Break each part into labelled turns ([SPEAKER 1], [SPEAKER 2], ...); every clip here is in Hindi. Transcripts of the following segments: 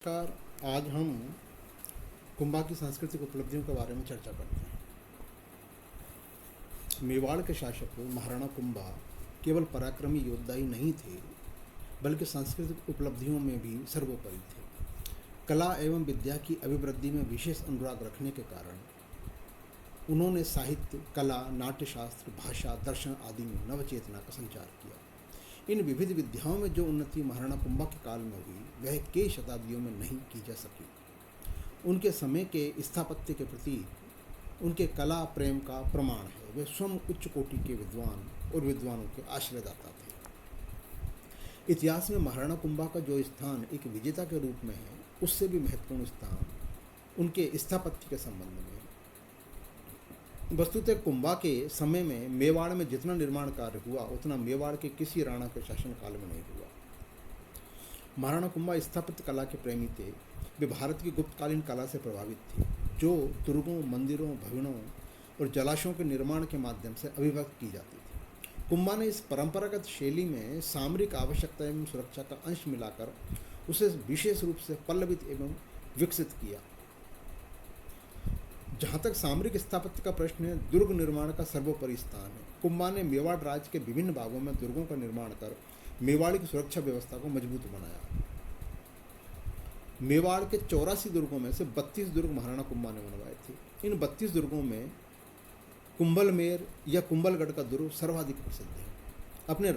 [SPEAKER 1] नमस्कार। आज हम कुंभा की सांस्कृतिक उपलब्धियों के बारे में चर्चा करते हैं। मेवाड़ के शासक महाराणा कुंभा केवल पराक्रमी योद्धा ही नहीं थे, बल्कि सांस्कृतिक उपलब्धियों में भी सर्वोपरि थे। कला एवं विद्या की अभिवृद्धि में विशेष अनुराग रखने के कारण उन्होंने साहित्य, कला, नाट्यशास्त्र, भाषा, दर्शन आदि में नवचेतना का संचार किया। इन विविध विद्याओं में जो उन्नति महाराणा कुंभा के काल में हुई, वह कई शताब्दियों में नहीं की जा सकी। उनके समय के स्थापत्य के प्रति उनके कला प्रेम का प्रमाण है। वे स्वयं उच्च कोटि के विद्वान और विद्वानों के आश्रयदाता थे। इतिहास में महाराणा कुंभा का जो स्थान एक विजेता के रूप में है, उससे भी महत्वपूर्ण स्थान उनके स्थापत्य के संबंध में है। वस्तुतः कुंभा के समय में मेवाड़ में जितना निर्माण कार्य हुआ, उतना मेवाड़ के किसी राणा के शासनकाल में नहीं हुआ। महाराणा कुंभा स्थापत्य कला के प्रेमी थे। वे भारत की गुप्तकालीन कला से प्रभावित थे, जो दुर्गों, मंदिरों, भवनों और जलाशयों के निर्माण के माध्यम से अभिव्यक्त की जाती थी। कुंभा ने इस परंपरागत शैली में सामरिक आवश्यकता एवं सुरक्षा का अंश मिलाकर उसे विशेष रूप से पल्लवित एवं विकसित किया। जहाँ तक सामरिक स्थापत्य का प्रश्न है, दुर्ग निर्माण का सर्वोपरि स्थान है। कुंभा ने मेवाड़ राज्य के विभिन्न भागों में दुर्गों का निर्माण कर मेवाड़ की सुरक्षा व्यवस्था को मजबूत बनाया। मेवाड़ के 84 दुर्गों में से 32 दुर्ग महाराणा कुंभा ने बनवाए थे। इन 32 दुर्गों में कुंभलमेर या कुंभलगढ़ का दुर्ग सर्वाधिक प्रसिद्ध है। अपने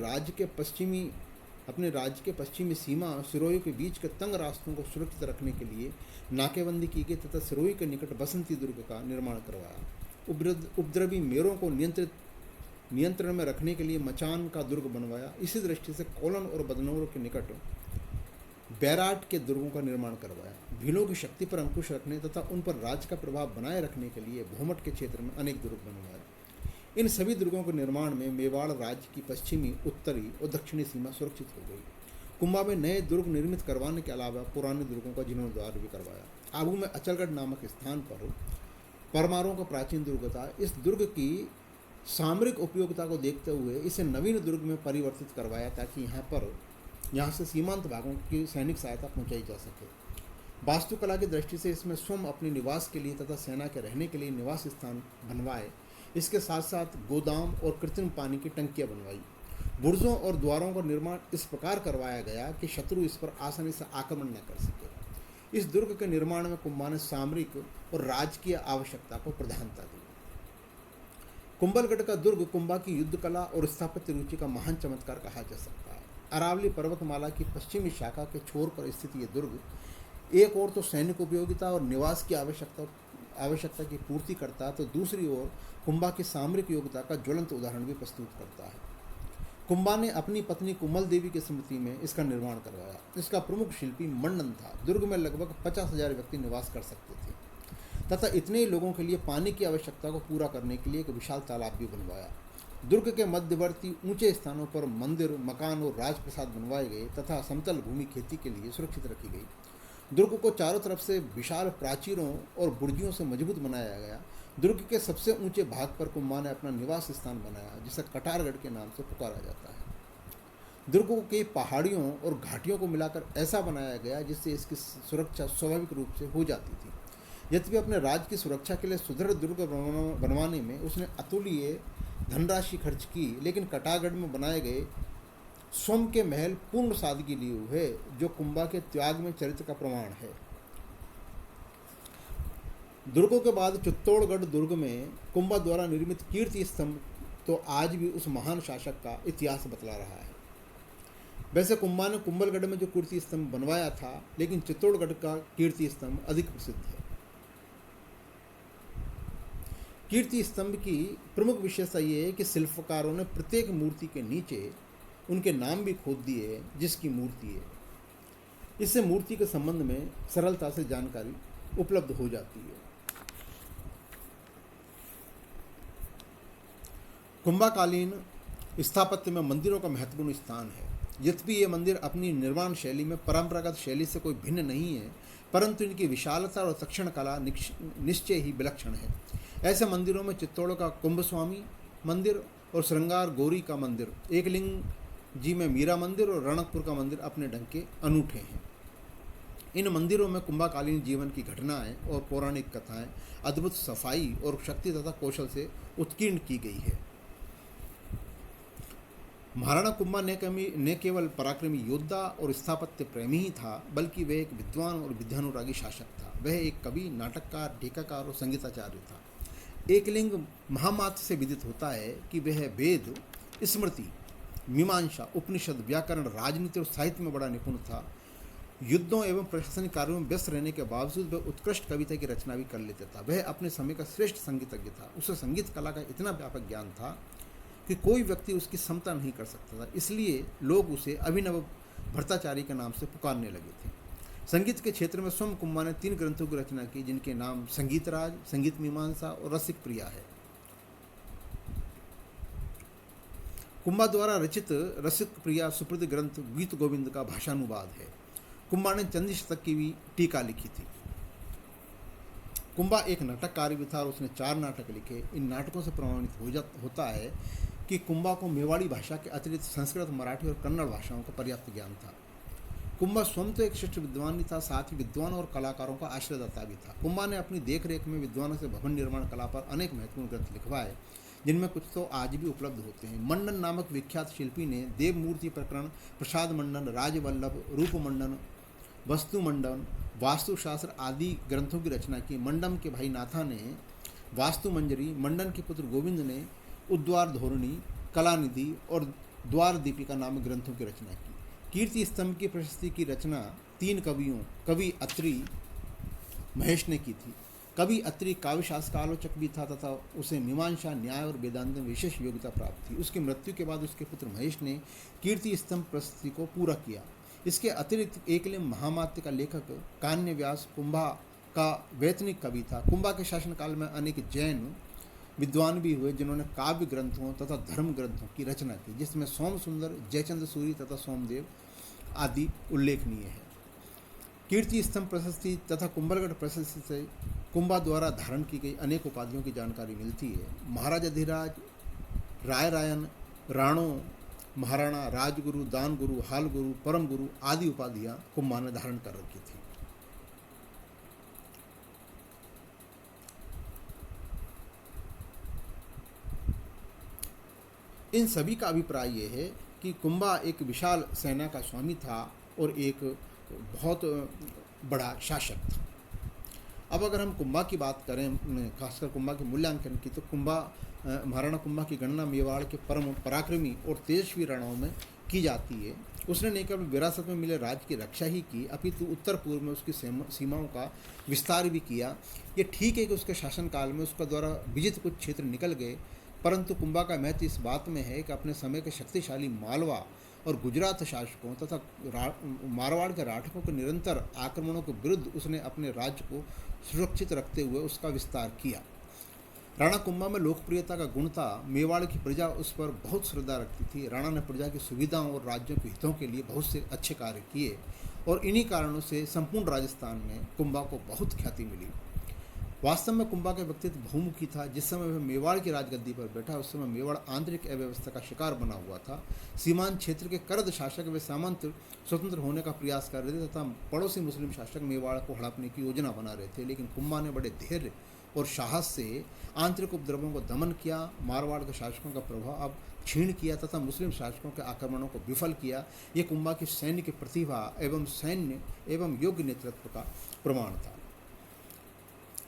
[SPEAKER 1] राज्य के पश्चिमी सीमा सिरोही के बीच के तंग रास्तों को सुरक्षित रखने के लिए नाकेबंदी की गई तथा सिरोही के निकट बसंती दुर्ग का निर्माण करवाया। उपद्रवी मेरों को नियंत्रण में रखने के लिए मचान का दुर्ग बनवाया। इसी दृष्टि से कोलन और बदनौर के निकट बैराट के दुर्गों का निर्माण करवाया। भीलों की शक्ति पर अंकुश रखने तथा उन पर राज का प्रभाव बनाए रखने के लिए भोमट के क्षेत्र में अनेक दुर्ग बनवाए। इन सभी दुर्गों के निर्माण में मेवाड़ राज्य की पश्चिमी, उत्तरी और दक्षिणी सीमा सुरक्षित हो गई। कुंभा में नए दुर्ग निर्मित करवाने के अलावा पुराने दुर्गों का जीर्णोद्धार भी करवाया। आबू में अचलगढ़ नामक स्थान पर परमारों का प्राचीन दुर्ग था। इस दुर्ग की सामरिक उपयोगिता को देखते हुए इसे नवीन दुर्ग में परिवर्तित करवाया, ताकि यहाँ से सीमांत भागों की सैनिक सहायता पहुंचाई जा सके। वास्तुकला की दृष्टि से इसमें स्वयं अपने निवास के लिए तथा सेना के रहने के लिए निवास स्थान बनवाए। इसके साथ साथ गोदाम और कृत्रिम पानी की टंकियां बनवाई। बुर्जों और द्वारों का निर्माण इस प्रकार करवाया गया कि शत्रु इस पर आसानी से आक्रमण न कर सके। इस दुर्ग के निर्माण में कुंभा ने सामरिक और राजकीय आवश्यकता को प्रधानता दी। कुंभलगढ़ का दुर्ग कुंभा की युद्ध कला और स्थापत्य रुचि का महान चमत्कार कहा जा सकता है। अरावली पर्वतमाला की पश्चिमी शाखा के छोर पर स्थित ये दुर्ग एक ओर तो सैनिक उपयोगिता और निवास की आवश्यकता की पूर्ति करता है, तो दूसरी ओर कुंभा की सामरिक योग्यता का ज्वलंत उदाहरण भी प्रस्तुत करता है। कुंभा ने अपनी पत्नी कुमल देवी की स्मृति में इसका निर्माण करवाया। इसका प्रमुख शिल्पी मंडन था। दुर्ग में लगभग 50,000 व्यक्ति निवास कर सकते थे तथा इतने ही लोगों के लिए पानी की आवश्यकता को पूरा करने के लिए एक विशाल तालाब भी बनवाया। दुर्ग के मध्यवर्ती ऊंचे स्थानों पर मंदिर, मकान और राजप्रसाद बनवाए गए तथा समतल भूमि खेती के लिए सुरक्षित रखी गई। दुर्ग को चारों तरफ से विशाल प्राचीरों और बुर्जियों से मजबूत बनाया गया। दुर्ग के सबसे ऊंचे भाग पर कुंभा ने अपना निवास स्थान बनाया, जिसे कटारगढ़ के नाम से पुकारा जाता है। दुर्गों की पहाड़ियों और घाटियों को मिलाकर ऐसा बनाया गया जिससे इसकी सुरक्षा स्वाभाविक रूप से हो जाती थी। यद्यपि अपने राज्य की सुरक्षा के लिए सुदृढ़ दुर्ग बनवाने में उसने अतुलनीय धनराशि खर्च की, लेकिन कटारगढ़ में बनाए गए स्वयं के महल पूर्ण सादगी लिए हुए है, जो कुंभा के त्याग में चरित्र का प्रमाण है। दुर्गों के बाद चित्तौड़गढ़ दुर्ग में कुंभा द्वारा निर्मित कीर्ति स्तंभ तो आज भी उस महान शासक का इतिहास बतला रहा है। वैसे कुंभा ने कुंभलगढ़ में जो कीर्ति स्तंभ बनवाया था, लेकिन चित्तौड़गढ़ का कीर्ति स्तंभ अधिक प्रसिद्ध है। कीर्ति स्तंभ की प्रमुख विशेषता ये है कि शिल्पकारों ने प्रत्येक मूर्ति के नीचे उनके नाम भी खोद दिए, जिसकी मूर्ति है। इससे मूर्ति के संबंध में सरलता से जानकारी उपलब्ध हो जाती है। कुंभाकालीन स्थापत्य में मंदिरों का महत्वपूर्ण स्थान है। यद्यपि ये मंदिर अपनी निर्माण शैली में परंपरागत शैली से कोई भिन्न नहीं है, परंतु इनकी विशालता और तक्षण कला निश्चय ही विलक्षण है। ऐसे मंदिरों में चित्तौड़ का कुंभस्वामी मंदिर और श्रृंगार गौरी का मंदिर, एकलिंग जी में मीरा मंदिर और रणकपुर का मंदिर अपने ढंग के अनूठे हैं। इन मंदिरों में कुंभाकालीन जीवन की घटनाएं और पौराणिक कथाएं अद्भुत सफाई और शक्ति तथा कौशल से उत्कीर्ण की गई है। महाराणा कुंभा ने केवल पराक्रमी योद्धा और स्थापत्य प्रेमी ही था, बल्कि वह एक विद्वान और विद्यानुरागी शासक था। वह एक कवि, नाटककार, टीकाकार और संगीताचार्य था। एकलिंग महामात्र से विदित होता है कि वह वेद, स्मृति, मीमांसा, उपनिषद, व्याकरण, राजनीति और साहित्य में बड़ा निपुण था। युद्धों एवं प्रशासनिक कार्यों में व्यस्त रहने के बावजूद वह उत्कृष्ट कविता की रचना भी कर लेता था। वह अपने समय का श्रेष्ठ संगीतज्ञ था। उसे संगीत कला का इतना व्यापक ज्ञान था कि कोई व्यक्ति उसकी समता नहीं कर सकता था। इसलिए लोग उसे अभिनव भट्टाचार्य के नाम से पुकारने लगे थे। संगीत के क्षेत्र में स्वयं कुंभा ने 3 ग्रंथों की रचना की, जिनके नाम संगीतराज, संगीत मीमांसा और रसिक प्रिया है। कुंभा द्वारा रचित रसिक प्रिया सुप्रसिद्ध ग्रंथ गीत गोविंद का भाषानुवाद है। कुंभा ने चंदी शतक की भी टीका लिखी थी। कुंभा एक नाटककार भी था और उसने 4 नाटक लिखे। इन नाटकों से प्रमाणित होता है कि कुंभा को मेवाड़ी भाषा के अतिरिक्त संस्कृत, मराठी और कन्नड़ भाषाओं का पर्याप्त ज्ञान था। कुंभा स्वयं तो एक श्रेष्ठ विद्वान भी था, साथ ही विद्वान और कलाकारों का आश्रयदाता भी था। कुंभा ने अपनी देखरेख में विद्वानों से भवन निर्माण कला पर अनेक महत्वपूर्ण ग्रंथ लिखवाए, जिनमें कुछ तो आज भी उपलब्ध होते हैं। मंडन नामक विख्यात शिल्पी ने देवमूर्ति प्रकरण, प्रसाद मंडन, राजवल्लभ, रूप मंडन, वस्तु मंडन, वास्तुशास्त्र आदि ग्रंथों की रचना की। मंडम के भाई नाथा ने वास्तु मंजरी, मंडन के पुत्र गोविंद ने उद्वार धोरणी, कलानिधि और द्वार दीपिका नामक ग्रंथों की रचना की। कीर्ति स्तंभ की प्रशस्ति की रचना 3 कवियों, कवि अत्रि महेश ने की थी। कवि अत्रि काव्यशास्त्र का आलोचक भी था तथा उसे मीमांसा, न्याय और वेदांत में विशेष योग्यता प्राप्त थी। उसकी मृत्यु के बाद उसके पुत्र महेश ने कीर्ति स्तंभ प्रशस्ति को पूरा किया। इसके अतिरिक्त एकलिंग महामात्य का लेखक कान्य व्यास कुंभा का वैतनिक कवि था। कुंभा के शासनकाल में अनेक जैन विद्वान भी हुए, जिन्होंने काव्य ग्रंथों तथा धर्म ग्रंथों की रचना की, जिसमें सोम सुंदर, जयचंद्र सूरी तथा सोमदेव आदि उल्लेखनीय है। कीर्ति स्तंभ प्रशस्ति तथा कुंभलगढ़ प्रशस्ति से कुंभा द्वारा धारण की गई अनेक उपाधियों की जानकारी मिलती है। महाराज अधिराज, राय रायन, राणो, महाराणा, राजगुरु, दानगुरु, हालगुरु, परम गुरु आदि उपाधियां कुंभा ने धारण कर रखी थी। इन सभी का अभिप्राय यह है कि कुंभा एक विशाल सेना का स्वामी था और एक बहुत बड़ा शासक था। अब अगर हम कुंभा की बात करें, खासकर कुंभा के मूल्यांकन की, तो महाराणा कुंभा की गणना मेवाड़ के परम पराक्रमी और तेजस्वी राणाओं में की जाती है। उसने न केवल विरासत में मिले राज्य की रक्षा ही की, अपितु उत्तर पूर्व में उसकी सीमाओं का विस्तार भी किया। ये ठीक है कि उसके शासनकाल में उसका द्वारा विजित कुछ क्षेत्र निकल गए, परंतु कुंभा का महत्व इस बात में है कि अपने समय के शक्तिशाली मालवा और गुजरात शासकों तथा मारवाड़ के राठकों के निरंतर आक्रमणों के विरुद्ध उसने अपने राज्य को सुरक्षित रखते हुए उसका विस्तार किया। राणा कुंभा में लोकप्रियता का गुण था। मेवाड़ की प्रजा उस पर बहुत श्रद्धा रखती थी। राणा ने प्रजा की सुविधाओं और राज्यों के हितों के लिए बहुत से अच्छे कार्य किए और इन्हीं कारणों से संपूर्ण राजस्थान में कुंभा को बहुत ख्याति मिली। वास्तव में कुंभा का व्यक्तित्व बहुमुखी था। जिस समय वह मेवाड़ की राजगद्दी पर बैठा, उस समय मेवाड़ आंतरिक अव्यवस्था का शिकार बना हुआ था। सीमांत क्षेत्र के करद शासक व सामंत स्वतंत्र होने का प्रयास कर रहे थे तथा पड़ोसी मुस्लिम शासक मेवाड़ को हड़पने की योजना बना रहे थे, लेकिन कुंभा ने बड़े धैर्य और साहस से आंतरिक उपद्रवों को दमन किया, मारवाड़ के शासकों का प्रभाव क्षीण किया तथा मुस्लिम शासकों के आक्रमणों को विफल किया। ये कुंभा की सैन्य की प्रतिभा एवं योग्य नेतृत्व का प्रमाण था।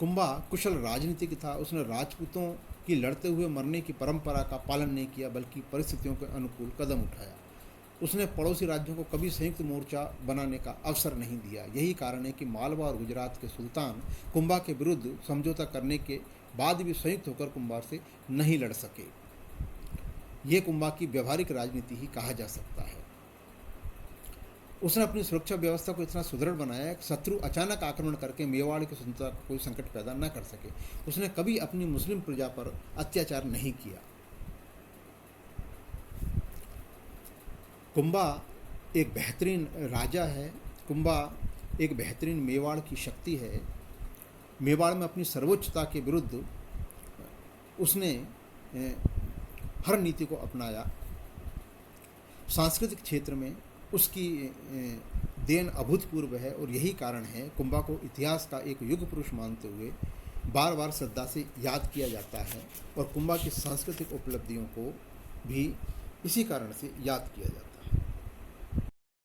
[SPEAKER 1] कुंभा कुशल राजनीतिक था। उसने राजपूतों की लड़ते हुए मरने की परंपरा का पालन नहीं किया, बल्कि परिस्थितियों के अनुकूल कदम उठाया। उसने पड़ोसी राज्यों को कभी संयुक्त मोर्चा बनाने का अवसर नहीं दिया। यही कारण है कि मालवा और गुजरात के सुल्तान कुंभा के विरुद्ध समझौता करने के बाद भी संयुक्त होकर कुंभा से नहीं लड़ सके। ये कुंभा की व्यवहारिक राजनीति ही कहा जा सकता है। उसने अपनी सुरक्षा व्यवस्था को इतना सुदृढ़ बनाया कि शत्रु अचानक आक्रमण करके मेवाड़ की स्वतंत्रता को कोई संकट पैदा न कर सके। उसने कभी अपनी मुस्लिम प्रजा पर अत्याचार नहीं किया। कुंभा एक बेहतरीन राजा है। कुंभा एक बेहतरीन मेवाड़ की शक्ति है। मेवाड़ में अपनी सर्वोच्चता के विरुद्ध उसने हर नीति को अपनाया। सांस्कृतिक क्षेत्र में उसकी देन अभूतपूर्व है और यही कारण है कुंभा को इतिहास का एक युग पुरुष मानते हुए बार बार श्रद्धा से याद किया जाता है और कुंभा की सांस्कृतिक उपलब्धियों को भी इसी कारण से याद किया जाता है।